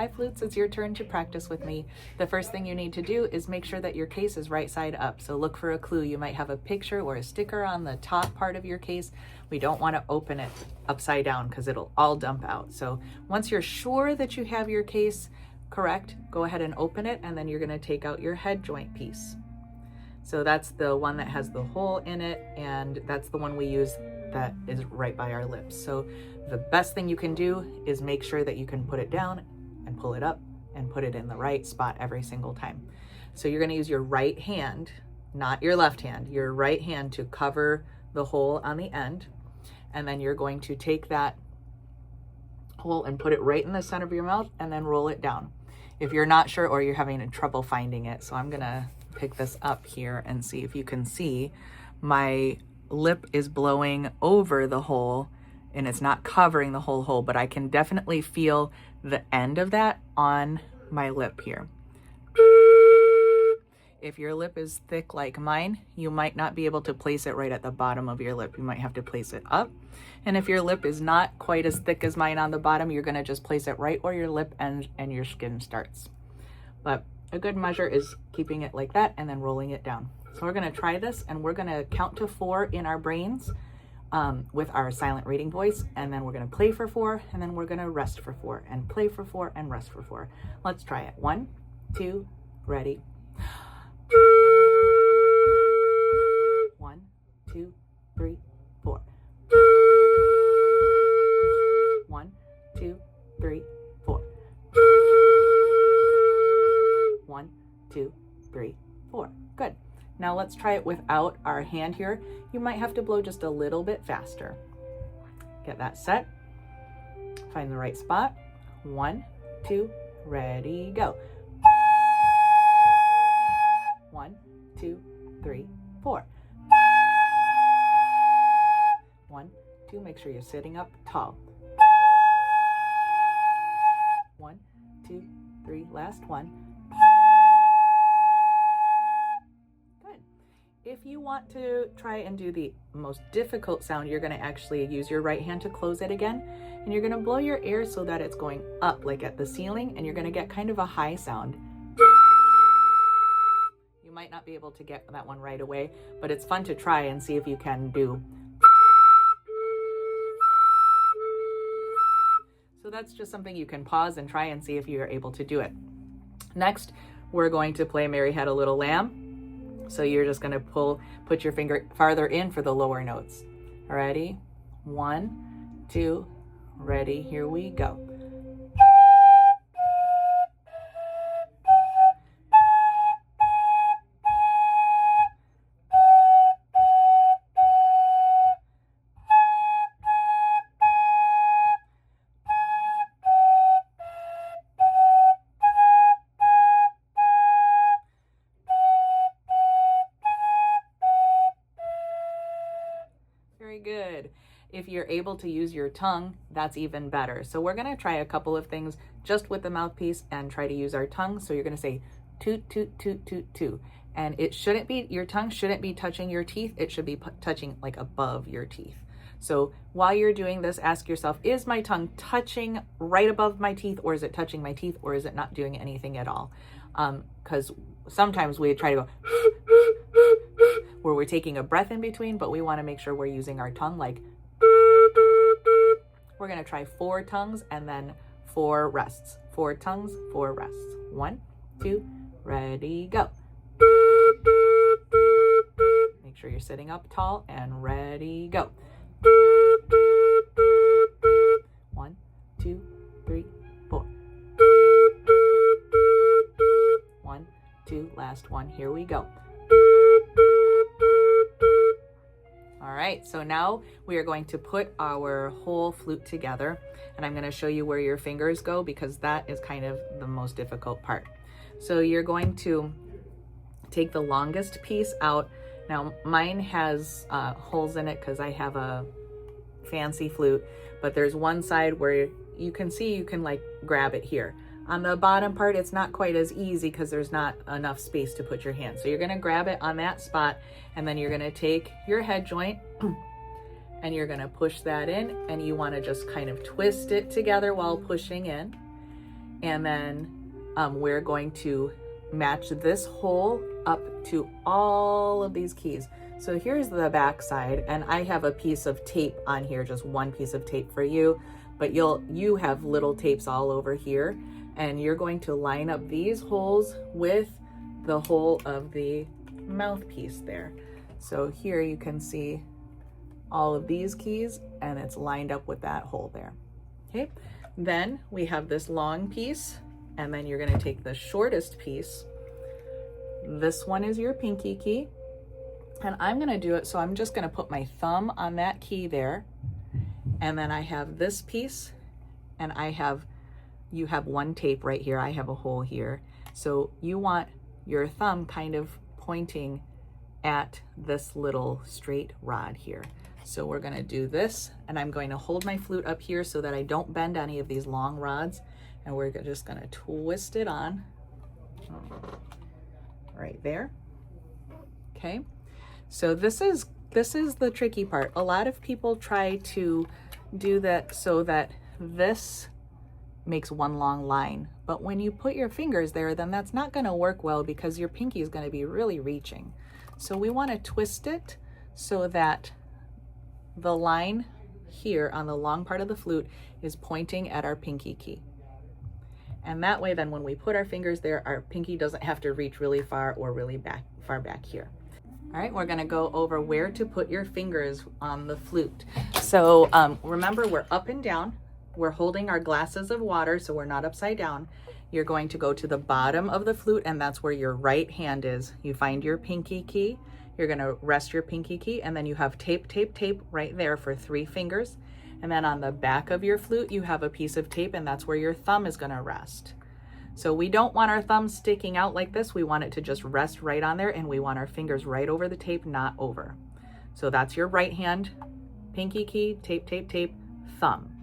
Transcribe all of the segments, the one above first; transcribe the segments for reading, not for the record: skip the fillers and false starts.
Hi flutes, it's your turn to practice with me. The first thing you need to do is make sure that your case is right side up. So look for a clue. You might have a picture or a sticker on the top part of your case. We don't want to open it upside down because it'll all dump out. So once you're sure that you have your case correct, go ahead and open it, and then you're going to take out your head joint piece. So that's the one that has the hole in it, and that's the one we use that is right by our lips. So the best thing you can do is make sure that you can put it down and pull it up and put it in the right spot every single time. So you're going to use your right hand, not your left hand, your right hand to cover the hole on the end. And then you're going to take that hole and put it right in the center of your mouth and then roll it down. If you're not sure or you're having trouble finding it, so I'm going to pick this up here and see if you can see my lip is blowing over the hole and it's not covering the whole hole, but I can definitely feel the end of that on my lip here. If your lip is thick like mine, you might not be able to place it right at the bottom of your lip. You might have to place it up. And if your lip is not quite as thick as mine on the bottom, you're gonna just place it right where your lip ends and your skin starts. But a good measure is keeping it like that and then rolling it down. So we're gonna try this, and we're gonna count to 4 in our brains with our silent reading voice, and then we're gonna play for 4, and then we're gonna rest for 4, and play for 4, and rest for 4. Let's try it. 1, 2, ready. 1, 2, 3, 4. 1, 2, 3, 4. 1, 2, 3, 4. Good. Now let's try it without our hand here. You might have to blow just a little bit faster. Get that set. Find the right spot. 1, 2, ready, go. 1, 2, 3, 4. 1, 2, make sure you're sitting up tall. 1, 2, 3, last one. Good. If you want to try and do the most difficult sound, you're going to actually use your right hand to close it again, and you're going to blow your air so that it's going up like at the ceiling, and you're going to get kind of a high sound. You might not be able to get that one right away, but it's fun to try and see if you can do. So that's just something you can pause and try and see if you're able to do it. Next, we're going to play Mary Had a Little Lamb. So you're just going to put your finger farther in for the lower notes. Ready? 1, 2, ready, here we go. Very good. If you're able to use your tongue, that's even better. So we're going to try a couple of things just with the mouthpiece and try to use our tongue. So you're going to say toot, toot, toot, toot, toot. And it shouldn't be, your tongue shouldn't be touching your teeth. It should be touching like above your teeth. So while you're doing this, ask yourself, is my tongue touching right above my teeth, or is it touching my teeth, or is it not doing anything at all? Because sometimes we try to go where we're taking a breath in between, but we want to make sure we're using our tongue like. We're going to try 4 tongues and then 4 rests. 4 tongues, 4 rests. 1, 2, ready, go. Make sure you're sitting up tall and ready, go. 1, 2, 3, 4. 1, 2, last one, here we go. All right, so now we are going to put our whole flute together, and I'm going to show you where your fingers go because that is kind of the most difficult part. So you're going to take the longest piece out. Now mine has holes in it because I have a fancy flute, but there's one side where you can see you can like grab it here. On the bottom part, it's not quite as easy because there's not enough space to put your hand. So you're going to grab it on that spot, and then you're going to take your head joint and you're going to push that in, and you want to just kind of twist it together while pushing in. And then we're going to match this hole up to all of these keys. So here's the back side, and I have a piece of tape on here, just one piece of tape for you, but you have little tapes all over here, and you're going to line up these holes with the hole of the mouthpiece there. So here you can see all of these keys, and it's lined up with that hole there. Okay, then we have this long piece, and then you're going to take the shortest piece. This one is your pinky key, and I'm going to do it so I'm just going to put my thumb on that key there, and then I have this piece, and you have one tape right here, I have a hole here, so you want your thumb kind of pointing at this little straight rod here. So we're going to do this, and I'm going to hold my flute up here so that I don't bend any of these long rods, and we're just going to twist it on right there. Okay, so this is the tricky part. A lot of people try to do that so that this makes one long line, but when you put your fingers there, then that's not going to work well because your pinky is going to be really reaching. So we want to twist it so that the line here on the long part of the flute is pointing at our pinky key. And that way then when we put our fingers there, our pinky doesn't have to reach really far or really far back here. All right, we're gonna go over where to put your fingers on the flute. So remember, we're up and down. We're holding our glasses of water so we're not upside down. You're going to go to the bottom of the flute, and that's where your right hand is. You find your pinky key. You're gonna rest your pinky key, and then you have tape, tape, tape right there for 3 fingers. And then on the back of your flute, you have a piece of tape, and that's where your thumb is gonna rest. So we don't want our thumb sticking out like this. We want it to just rest right on there, and we want our fingers right over the tape, not over. So that's your right hand, pinky key, tape, tape, tape, thumb.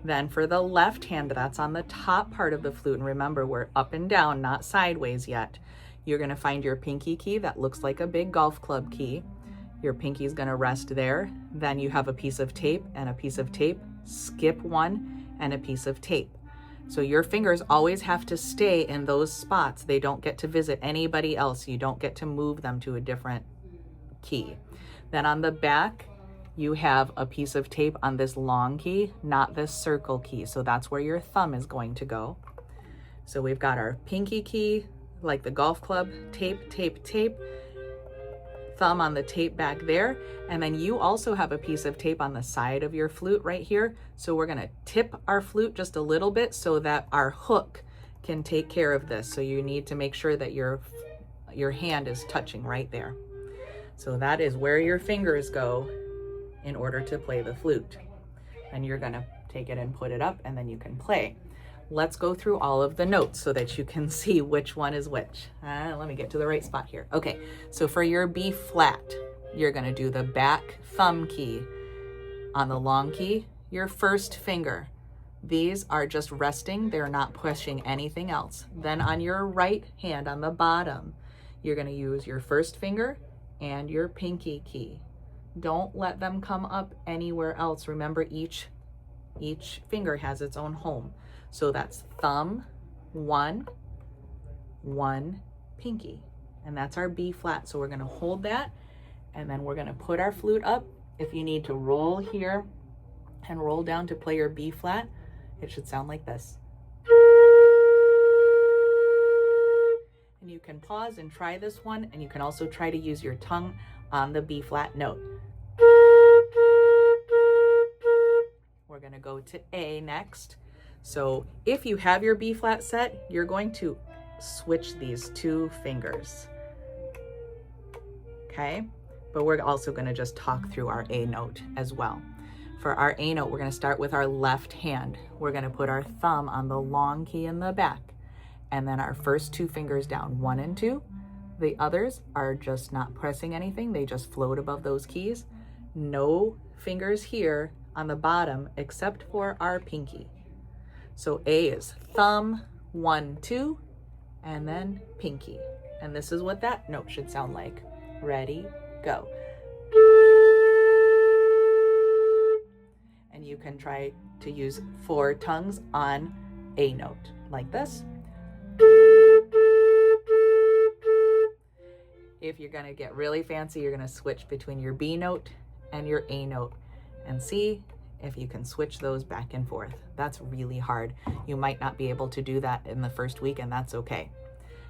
Then for the left hand, that's on the top part of the flute. And remember, we're up and down, not sideways yet. You're gonna find your pinky key that looks like a big golf club key. Your pinky is gonna rest there. Then you have a piece of tape and a piece of tape, skip one and a piece of tape. So your fingers always have to stay in those spots. They don't get to visit anybody else. You don't get to move them to a different key. Then on the back, you have a piece of tape on this long key, not this circle key. So that's where your thumb is going to go. So we've got our pinky key, like the golf club, tape, tape, tape, thumb on the tape back there. And then you also have a piece of tape on the side of your flute right here. So we're gonna tip our flute just a little bit so that our hook can take care of this. So you need to make sure that your hand is touching right there. So that is where your fingers go in order to play the flute. And you're gonna take it and put it up, and then you can play. Let's go through all of the notes so that you can see which one is which. Let me get to the right spot here. Okay, so for your B flat, you're gonna do the back thumb key. On the long key, your first finger. These are just resting, they're not pushing anything else. Then on your right hand, on the bottom, you're gonna use your first finger and your pinky key. Don't let them come up anywhere else. Remember, each finger has its own home. So that's thumb, 1, 1, pinky. And that's our B flat. So we're gonna hold that, and then we're gonna put our flute up. If you need to roll here and roll down to play your B flat, it should sound like this. And you can pause and try this one, and you can also try to use your tongue on the B flat note. We're gonna go to A next. So if you have your B flat set, you're going to switch these 2 fingers, okay? But we're also gonna just talk through our A note as well. For our A note, we're gonna start with our left hand. We're gonna put our thumb on the long key in the back, and then our first 2 fingers down, 1 and 2. The others are just not pressing anything. They just float above those keys. No fingers here on the bottom except for our pinky. So A is thumb, 1, 2, and then pinky. And this is what that note should sound like. Ready, go. And you can try to use 4 tongues on A note, like this. If you're gonna get really fancy, you're gonna switch between your B note and your A note and see if you can switch those back and forth. That's really hard. You might not be able to do that in the first week, and that's okay.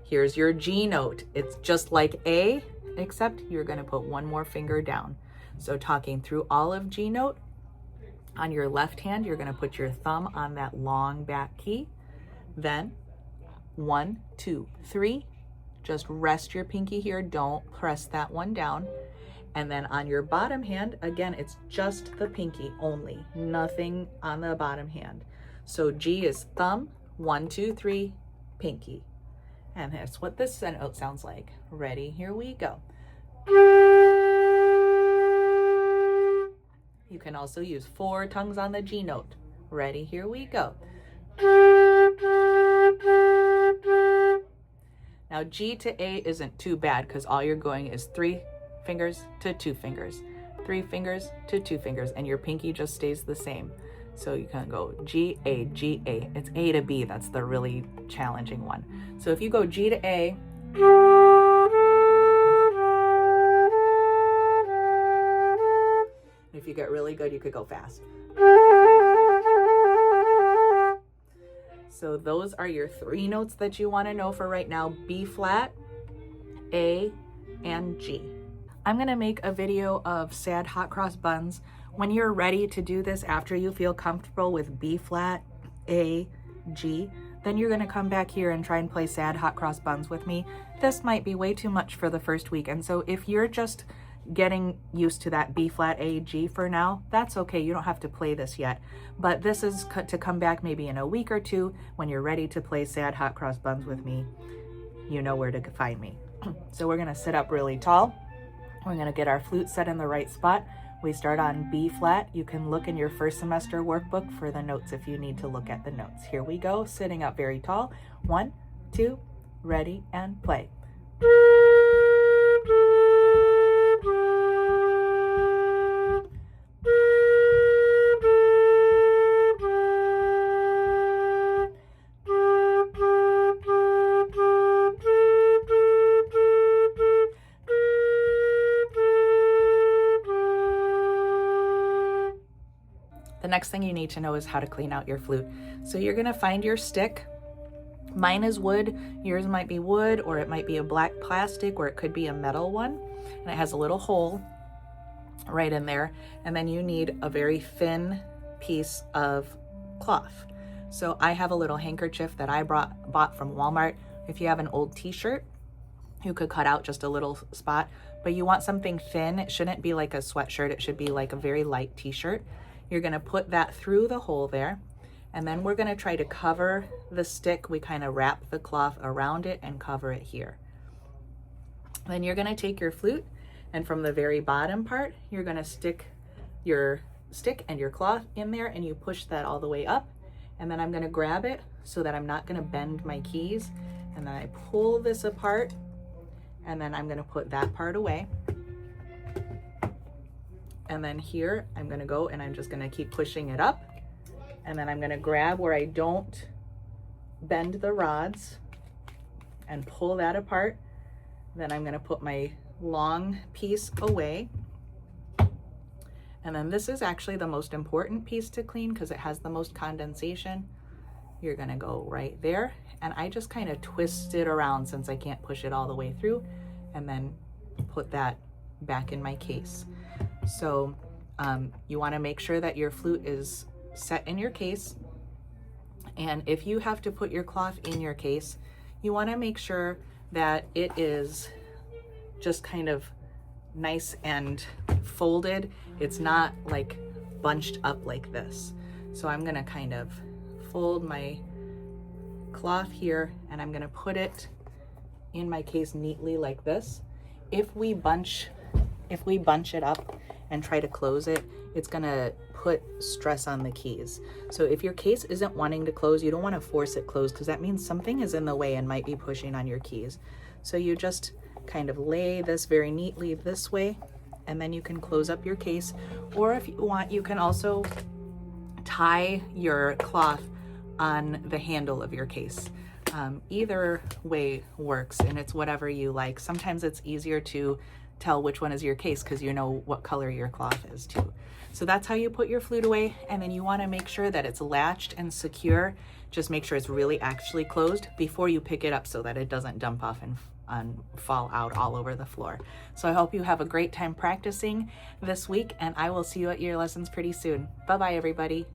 Here's your G note. It's just like A, except you're gonna put one more finger down. So talking through all of G note, on your left hand, you're gonna put your thumb on that long back key. Then 1, 2, 3, just rest your pinky here. Don't press that one down. And then on your bottom hand, again, it's just the pinky only, nothing on the bottom hand. So G is thumb, 1, 2, 3, pinky. And that's what this note sounds like. Ready? Here we go. You can also use 4 tongues on the G note. Ready? Here we go. Now G to A isn't too bad because all you're going is 3 fingers to 2 fingers, 3 fingers to 2 fingers, and your pinky just stays the same. So you can go G, A, G, A. It's A to B, that's the really challenging one. So if you go G to A, if you get really good, you could go fast. So those are your 3 notes that you want to know for right now: B flat, A, and G. I'm going to make a video of sad hot cross buns. When you're ready to do this, after you feel comfortable with B flat, A, G, then you're going to come back here and try and play sad hot cross buns with me. This might be way too much for the first week, and so if you're just getting used to that B flat, A, G for now, that's okay. You don't have to play this yet. But this is to come back maybe in a week or 2 when you're ready to play sad hot cross buns with me. You know where to find me. So we're going to sit up really tall. We're going to get our flute set in the right spot. We start on B flat. You can look in your first semester workbook for the notes if you need to look at the notes. Here we go, sitting up very tall. 1, 2, ready, and play. The next thing you need to know is how to clean out your flute. So you're gonna find your stick. Mine is wood, yours might be wood, or it might be a black plastic, or it could be a metal one. And it has a little hole right in there. And then you need a very thin piece of cloth. So I have a little handkerchief that I bought from Walmart. If you have an old t-shirt, you could cut out just a little spot, but you want something thin. It shouldn't be like a sweatshirt. It should be like a very light t-shirt. You're gonna put that through the hole there, and then we're gonna try to cover the stick. We kind of wrap the cloth around it and cover it here. Then you're gonna take your flute, and from the very bottom part, you're gonna stick your stick and your cloth in there, and you push that all the way up. And then I'm gonna grab it so that I'm not gonna bend my keys. And then I pull this apart, and then I'm gonna put that part away. And then here, I'm gonna go and I'm just gonna keep pushing it up. And then I'm gonna grab where I don't bend the rods and pull that apart. Then I'm gonna put my long piece away. And then this is actually the most important piece to clean because it has the most condensation. You're gonna go right there. And I just kind of twist it around since I can't push it all the way through, and then put that back in my case. So you want to make sure that your flute is set in your case. And if you have to put your cloth in your case, you want to make sure that it is just kind of nice and folded. It's not like bunched up like this. So I'm going to kind of fold my cloth here, and I'm going to put it in my case neatly like this. If we bunch it up and try to close it, it's gonna put stress on the keys. So if your case isn't wanting to close, you don't want to force it closed because that means something is in the way and might be pushing on your keys. So you just kind of lay this very neatly this way, and then you can close up your case. Or if you want, you can also tie your cloth on the handle of your case. Either way works, and it's whatever you like. Sometimes it's easier to tell which one is your case because you know what color your cloth is too. So that's how you put your flute away, and then you want to make sure that it's latched and secure. Just make sure it's really actually closed before you pick it up so that it doesn't dump off and fall out all over the floor. So I hope you have a great time practicing this week, and I will see you at your lessons pretty soon. Bye-bye, everybody.